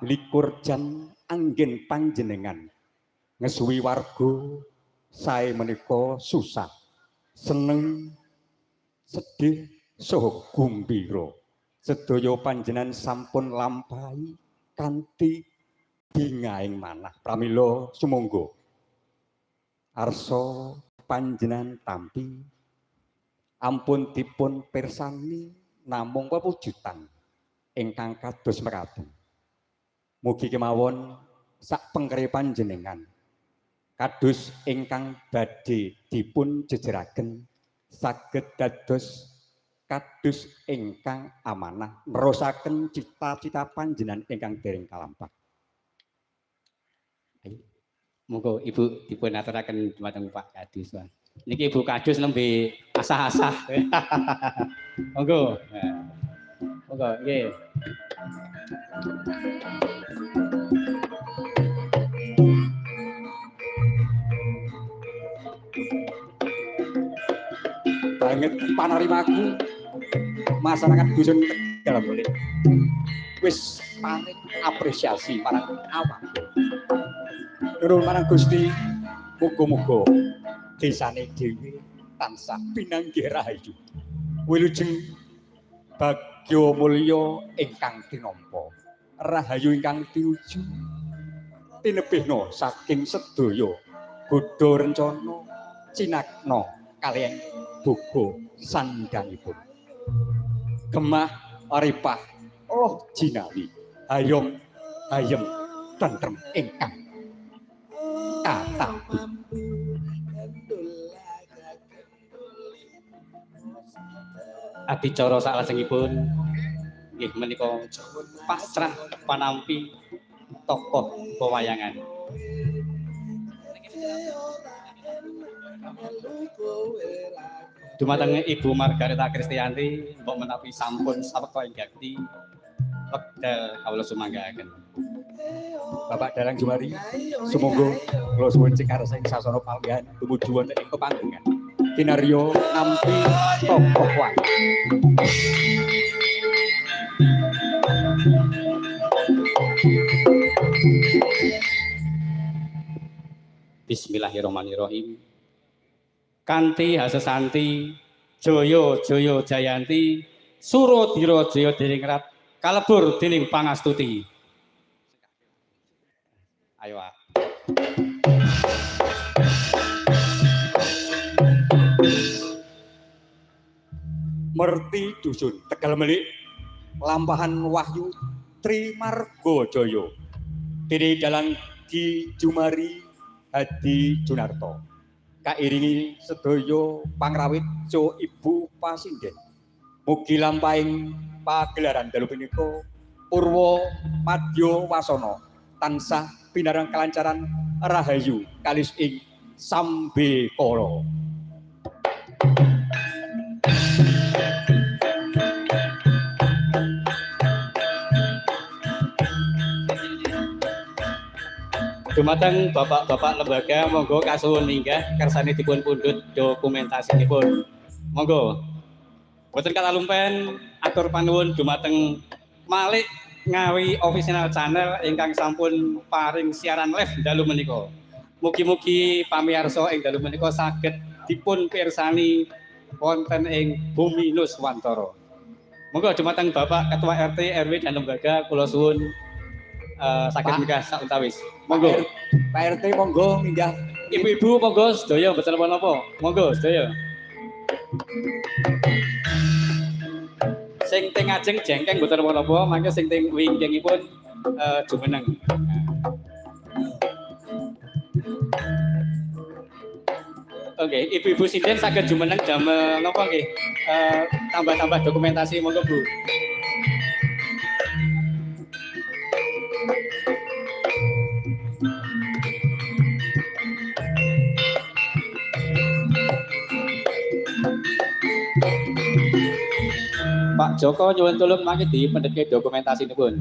likur jan anggen panjenengan ngesuwi warga sae menika susah seneng sedih saha gumbira sedaya panjenengan sampun lampahi kanthi bingaing manah pramila sumangga arsa panjenengan tampi ampun dipun pirsani namung pewujudan ingkang kados mekaten mugi kemawon sak pengkere panjenengan kados ingkang badhe dipun jejeraken saged dados kados ingkang amanah nerusaken cita-cita panjenengan ingkang dereng kalampah. Monggo Ibu dipun aturaken dumateng Pak Kadus. Niki Ibu Kadus nembe asah-asah. Monggo. Monggo nggih. Banget panarimaku masyarakat dusun Tegal boleh wis paring apresiasi marang awak nuwun marang Gusti muga-muga desane dhewe tansah pinanggih rahayu wilujeng bagya mulya ingkang tinampa rahayu ingkang tinuju tinebihna saking sedaya godha rencana cinakna kaliyan boga sandangipun gemah aripah Allah jinawi hayom hayem tentrem ingkang kata adicara salajengipun nggih menika pasrah panampi tokoh pewayangan. Dumateng Ibu Margareta Kristianti mbok menawi sampun sawetara gati wekdal kawula sumanggaken. Bapak Dalang Jumari sumangga kula suwun cekarsing sasana palenggan tumuju wonten ing pepanggengan kinarya nampi tokoh wae. Bismillahirrahmanirrahim. Kanthi hasesanti Jaya Jaya Jayanti Suradira Jaya Diningrat kalebur dening pangastuti. Ayo. Merti dusun Tegal Melik lampahan wahyu Tri Marga Jaya Dene Dalang Ki Jumari Hadi Junarto kairingi sedaya pangrawit so Ibu Pasinden mugi lampahing pagelaran dalu punika purwa madya wasana tansah pinarang kelancaran rahayu kalis ing sambekara. Dumateng bapak-bapak lembaga monggo kasuwun minggah kersane dipun pundhut dokumentasinipun. Monggo. Boten kata lumpen atur panuwun dumateng Malik Ngawi Official Channel ingkang sampun paring siaran live dalu menika. Mugi-mugi pamirsa ing dalu menika saged dipun pirsani wonten ing Bumi Nuswantara. Monggo dumateng Bapak Ketua RT RW dan lembaga kula suwun saged minggah sauntawis. Monggo. Pak RT monggo minggah. Ibu-ibu monggo sedaya mboten napa-napa. Monggo sedaya. Sing teng ajeng jengkeng mboten napa-napa, mangke sing teng wingkingipun jumeneng. Oke, ibu-ibu sinden saged jumeneng damel napa nggih? Tambah-tambah dokumentasi monggo, Bu. Pak Joko nyuwun tulung mangke dipendhetke dokumentasinipun.